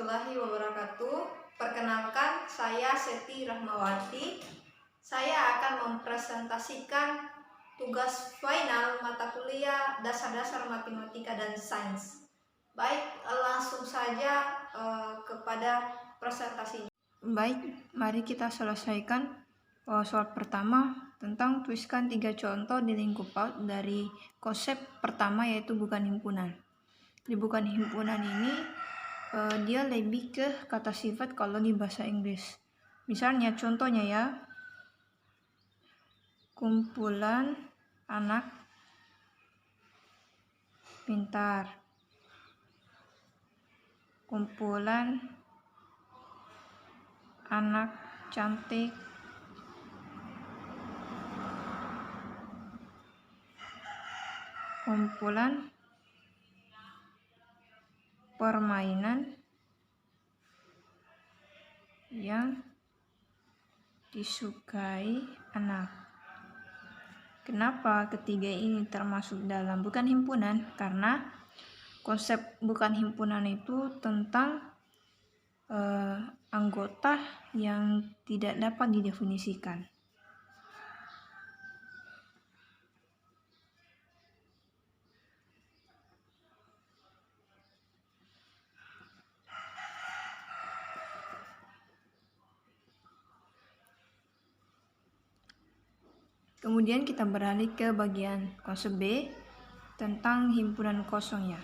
warahmatullahi wabarakatuh. Perkenalkan, saya Seti Rahmawati. Saya akan mempresentasikan tugas final mata kuliah dasar-dasar matematika dan sains. Baik, langsung saja kepada presentasinya. Baik, mari kita selesaikan soal pertama tentang tuliskan 3 contoh di lingkup paut dari konsep pertama, yaitu bukan himpunan. Di bukan himpunan ini dia lebih ke kata sifat kalau di bahasa Inggris. Misalnya contohnya ya, kumpulan anak pintar, kumpulan anak cantik, kumpulan permainan yang disukai anak. Kenapa ketiga ini termasuk dalam bukan himpunan? Karena konsep bukan himpunan itu tentang anggota yang tidak dapat didefinisikan. Kemudian kita beralih ke bagian konsep B tentang himpunan kosong ya.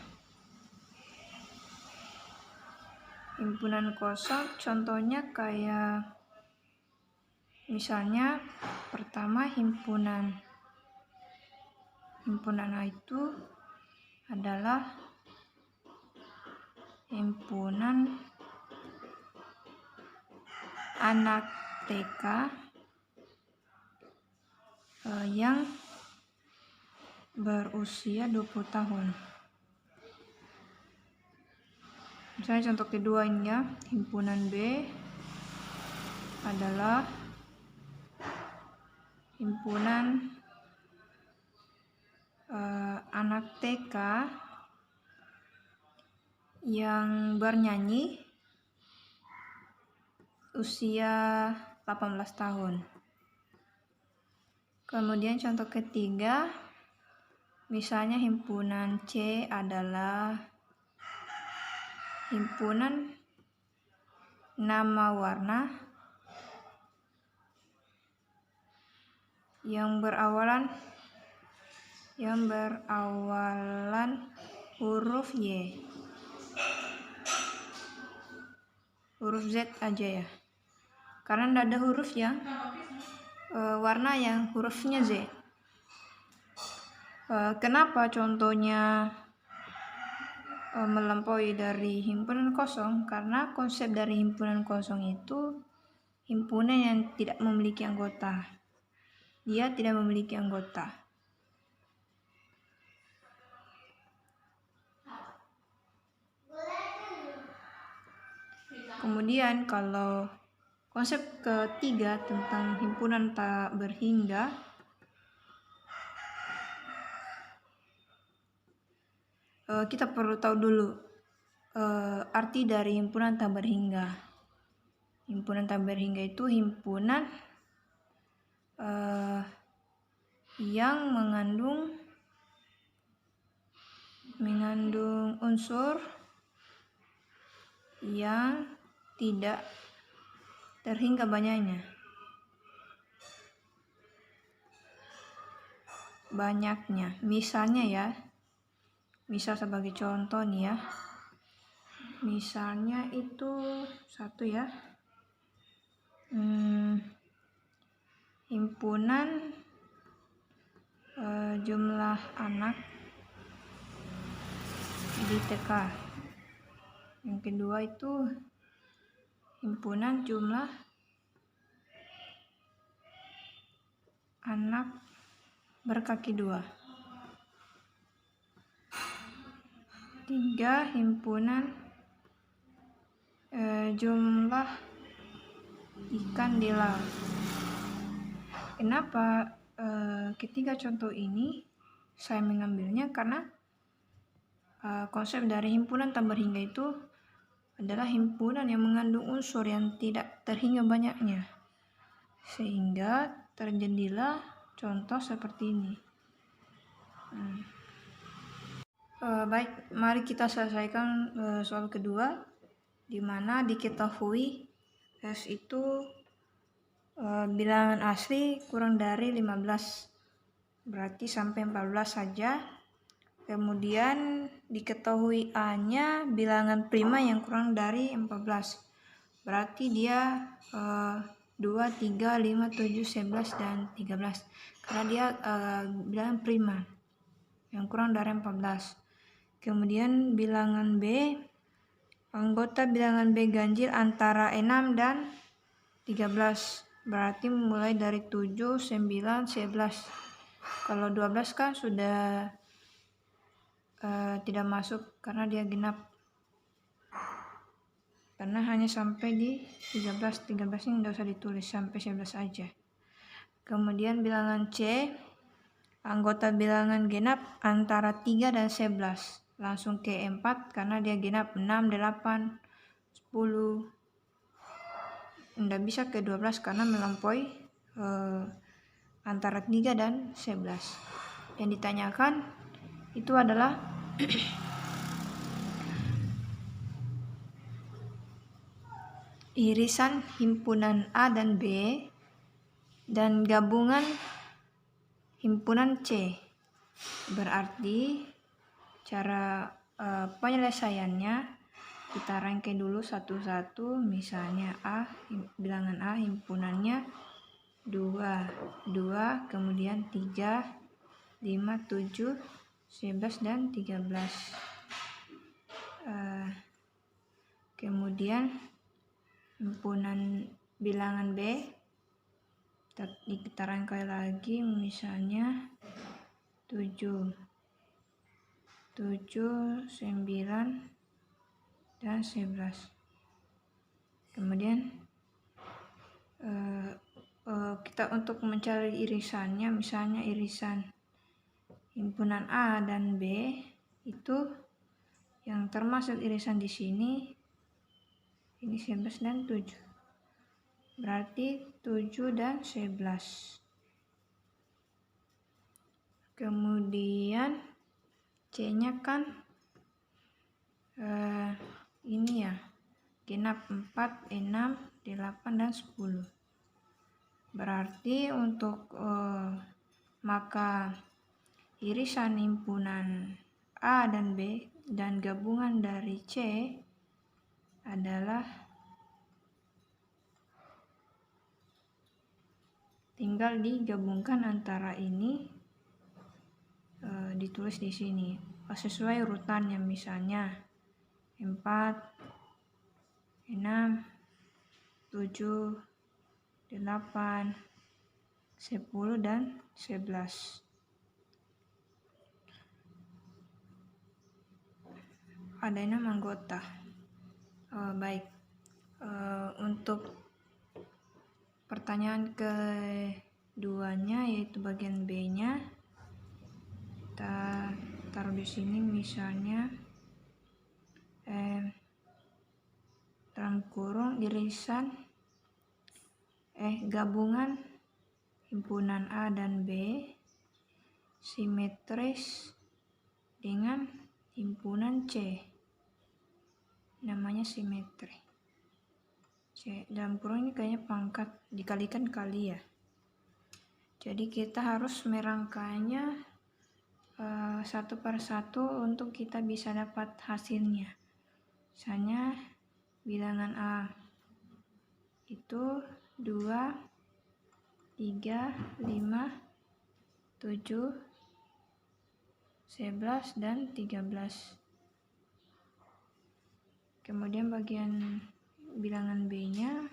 Himpunan kosong contohnya kayak misalnya pertama himpunan A itu adalah himpunan anak TK yang berusia 20 tahun. Misalnya contoh kedua ini ya, himpunan B adalah himpunan anak TK yang bernyanyi usia 18 tahun. Kemudian contoh ketiga, misalnya himpunan C adalah himpunan nama warna yang berawalan huruf Y. Huruf Z aja ya. Karena tidak ada huruf yang warna yang hurufnya Z. Kenapa contohnya melampaui dari himpunan kosong? Karena konsep dari himpunan kosong itu himpunan yang tidak memiliki anggota. Dia tidak memiliki anggota. Kemudian kalau konsep ketiga tentang himpunan tak berhingga, kita perlu tahu dulu arti dari himpunan tak berhingga. Himpunan tak berhingga itu himpunan yang mengandung unsur yang tidak terhingga banyaknya. Misalnya ya, misal sebagai contoh nih ya, misalnya itu satu ya, himpunan jumlah anak di TK. Yang kedua itu himpunan jumlah anak berkaki 2. 3. Himpunan jumlah ikan di laut. Kenapa ketiga contoh ini saya mengambilnya? Karena konsep dari himpunan tak berhingga itu adalah himpunan yang mengandung unsur yang tidak terhingga banyaknya, sehingga terjadilah contoh seperti ini. Baik, mari kita selesaikan soal kedua, di mana diketahui S itu bilangan asli kurang dari 15, berarti sampai 14 saja. Kemudian diketahui A-nya bilangan prima yang kurang dari 14, berarti dia 2, 3, 5, 7, 11, dan 13, karena dia bilangan prima yang kurang dari 14. Kemudian bilangan B, anggota bilangan B ganjil antara 6 dan 13, berarti mulai dari 7, 9, 11. Kalau 12 kan sudah tidak masuk karena dia genap, karena hanya sampai di 13 ini tidak usah ditulis, sampai 11 aja. Kemudian bilangan C, anggota bilangan genap antara 3 dan 11, langsung ke 4 karena dia genap 6, 8, 10, tidak bisa ke 12 karena melampaui antara 3 dan 11. Yang ditanyakan itu adalah irisan himpunan A dan B dan gabungan himpunan C. Berarti cara penyelesaiannya kita rangkai dulu satu-satu. Misalnya A, bilangan A himpunannya 2, kemudian 3, 5, 7, 11, dan 13. Kemudian himpunan bilangan B kita rangkai lagi, misalnya 7, 9, dan 11. Kemudian kita untuk mencari irisannya, misalnya irisan himpunan A dan B itu yang termasuk irisan di sini ini 11 dan 7, berarti 7 dan 11. Kemudian C-nya kan ini ya, genap 4, 6, 8, dan 10. Berarti untuk maka irisan himpunan A dan B dan gabungan dari C adalah tinggal digabungkan antara ini, ditulis di sini sesuai urutannya, misalnya 4, 6, 7, 8, 10, dan 11. Ada 6 anggota. Baik, untuk pertanyaan keduanya yaitu bagian B-nya, kita taruh di sini, misalnya dalam kurung irisan gabungan himpunan A dan B simetris dengan himpunan C, namanya simetri. C dalam kurung ini kayaknya pangkat dikalikan kali ya, jadi kita harus merangkainya satu per satu untuk kita bisa dapat hasilnya. Misalnya bilangan A itu 2, 3, 5, 7, 11, dan 13. Kemudian bagian bilangan B-nya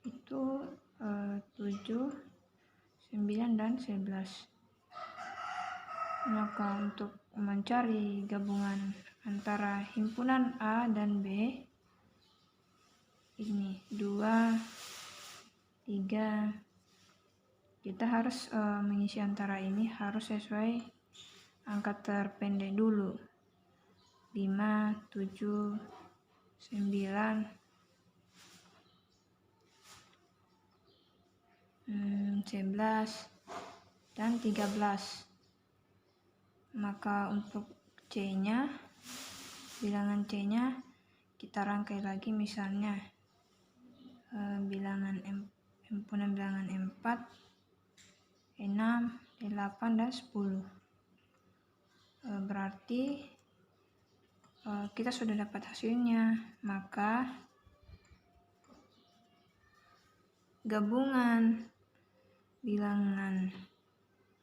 itu 7, 9, dan 11. Maka untuk mencari gabungan antara himpunan A dan B ini 2, 3, kita harus mengisi antara ini harus sesuai angka terpendek dulu, 5, 7, 9, 11, dan 13. Maka untuk C-nya, bilangan C-nya kita rangkai lagi, misalnya himpunan bilangan 4, 6, 8, dan 10. Berarti kita sudah dapat hasilnya, maka gabungan bilangan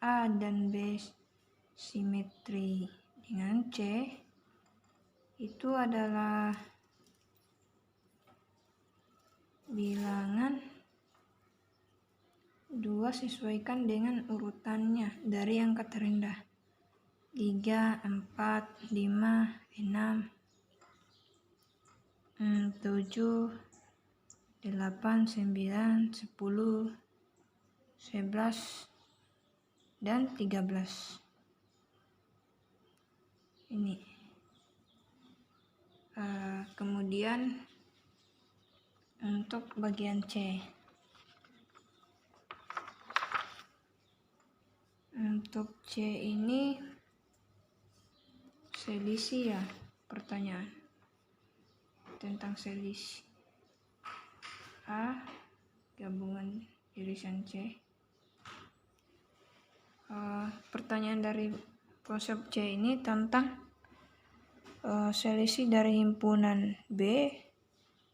A dan B simetri dengan C itu adalah bilangan 2 sesuaikan dengan urutannya dari angka terendah. 3, 4, 5, 6, 7, 8, 9, 10, 11, dan 13. Ini. Kemudian untuk bagian C. Untuk C ini selisih ya, pertanyaan tentang selisih. A gabungan irisan C. Pertanyaan dari konsep C ini tentang selisih dari himpunan B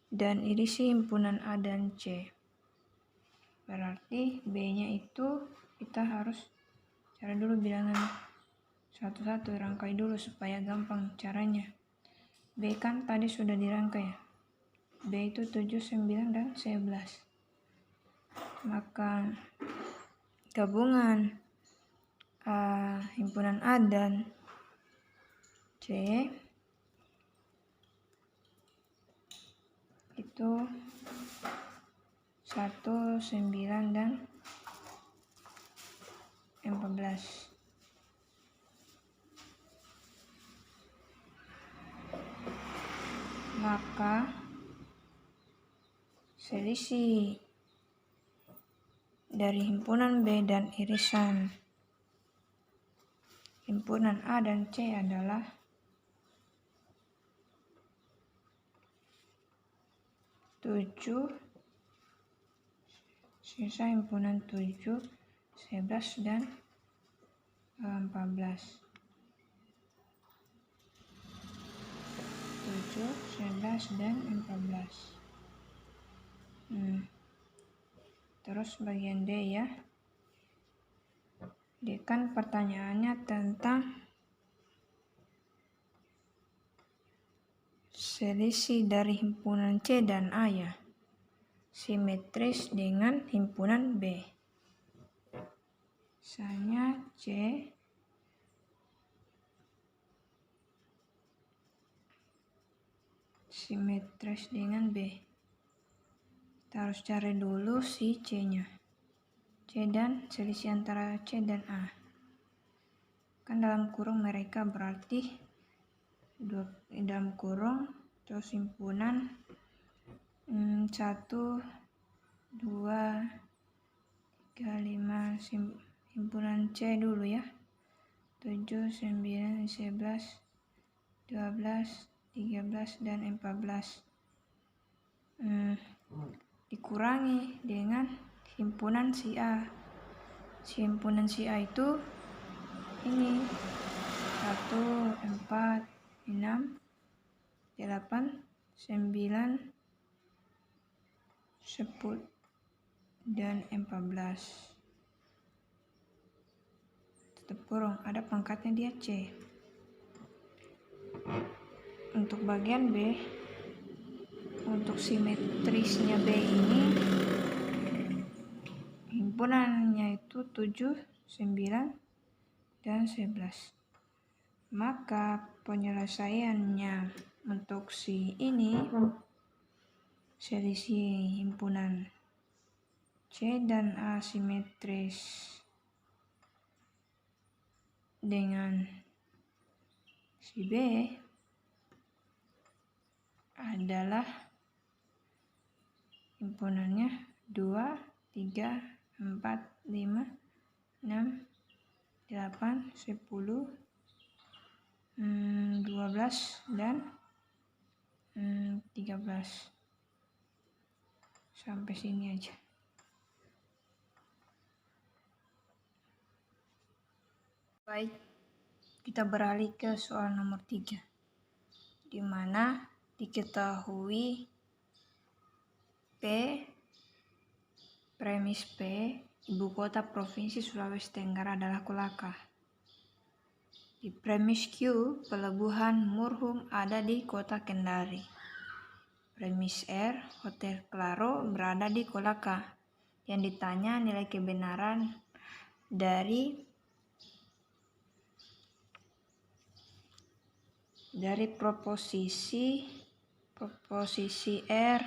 dan irisi himpunan A dan C. Berarti B-nya itu kita harus cari dulu bilangan satu-satu, rangkai dulu supaya gampang caranya. B kan tadi sudah dirangkai ya. B itu 7, 9, dan 11. Maka gabungan himpunan A dan C itu 1, 9, dan 14. Maka selisih dari himpunan B dan irisan himpunan A dan C adalah 7, sisa himpunan 7, 11, dan 14. 7, 11, dan 14. Terus bagian D ya. D kan pertanyaannya tentang selisih dari himpunan C dan A ya, simetris dengan himpunan B. Misalnya C simetris dengan B. Kita harus cari dulu si C-nya. C dan selisih antara C dan A. Kan dalam kurung mereka, berarti dalam kurung terus himpunan 1, 2, 3, 5, himpunan C dulu ya. 7, 9, 11, 12, 13, dan 14. Dikurangi dengan himpunan si A. Himpunan si A itu ini 1, 4, 6, 8, 9, 10, dan 14. Tutup kurung, ada pangkatnya dia C. Untuk bagian B, untuk simetrisnya B ini himpunannya itu 7, 9, dan 11. Maka penyelesaiannya untuk si ini selisih himpunan C dan A simetris dengan si B adalah himpunannya 2, 3, 4, 5, 6, 8, 10, 12, dan 13. Sampai sini aja. Baik, kita beralih ke soal nomor 3, di mana diketahui premis P, ibu kota Provinsi Sulawesi Tenggara adalah Kolaka. Di premis Q, pelabuhan Murhum ada di kota Kendari. Premis R, Hotel Claro berada di Kolaka. Yang ditanya nilai kebenaran dari proposisi R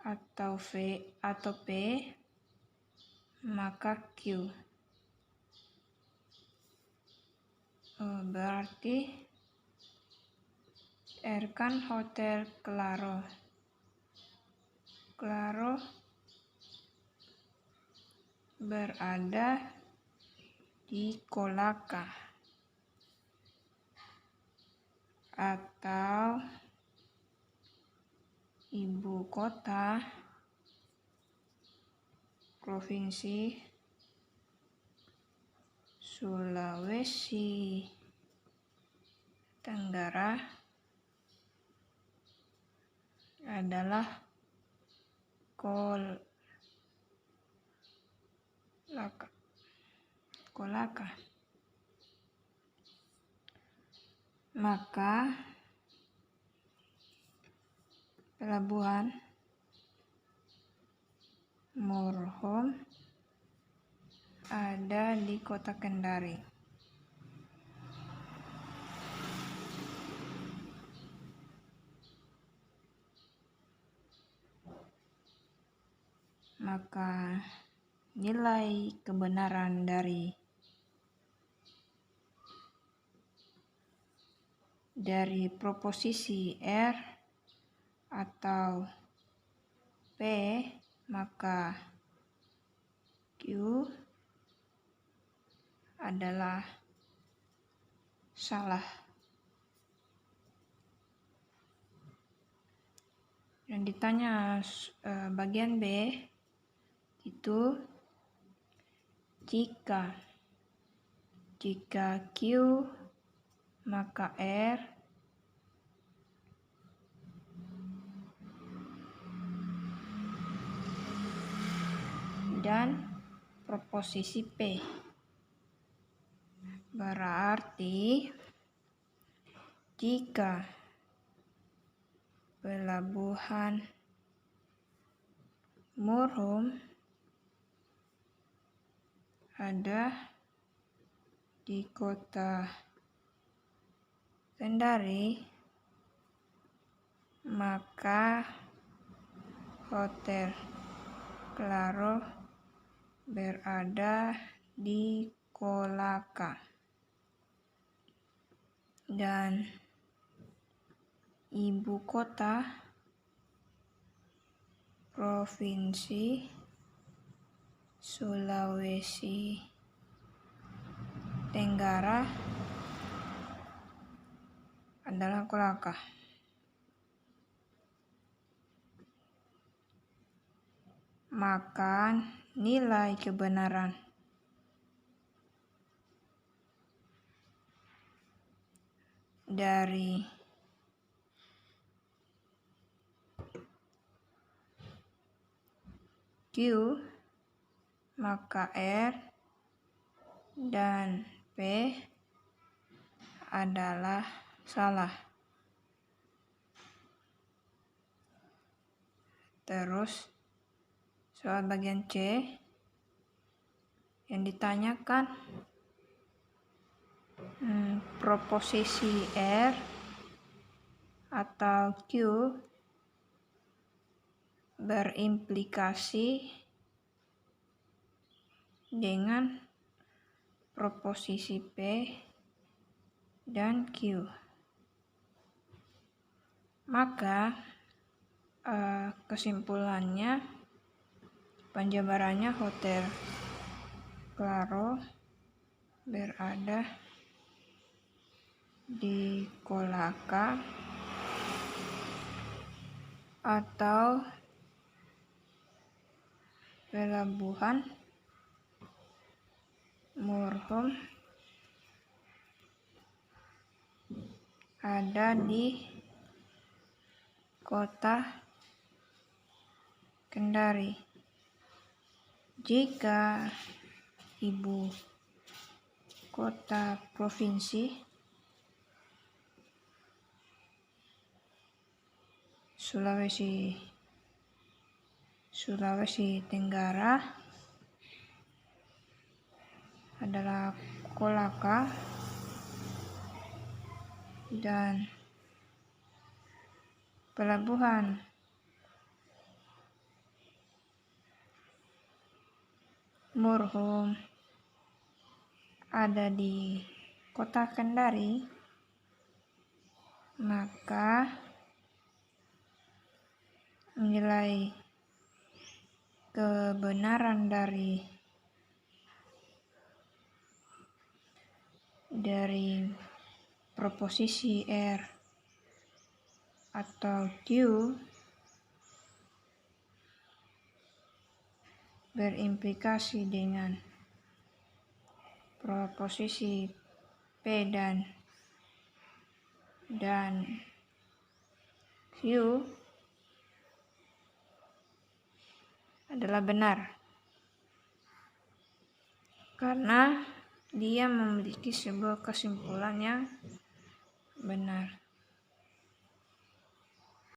atau P, maka Q. Berarti R kan Hotel Claro. Claro berada di Kolaka atau ibu kota Provinsi Sulawesi Tenggara adalah Kolaka. Maka pelabuhan Murhum ada di kota Kendari. Maka nilai kebenaran dari proposisi R atau P, maka Q adalah salah. Yang ditanya bagian B itu jika Q maka R dan proposisi P. Berarti jika pelabuhan Murhum ada di kota Kendari, maka Hotel Claro berada di Kolaka dan ibu kota Provinsi Sulawesi Tenggara adalah Kolaka. Maka nilai kebenaran dari Q maka R dan P adalah salah. Terus soal bagian C yang ditanyakan proposisi R atau Q berimplikasi dengan proposisi P dan Q. Maka kesimpulannya, penjabarannya Hotel Claro berada di Kolaka atau pelabuhan Murhum ada di kota Kendari. Jika ibu kota provinsi Sulawesi Tenggara adalah Kolaka dan pelabuhan Murhum ada di kota Kendari, maka nilai kebenaran dari proposisi R atau Q berimplikasi dengan proposisi P dan Q adalah benar karena dia memiliki sebuah kesimpulan yang benar.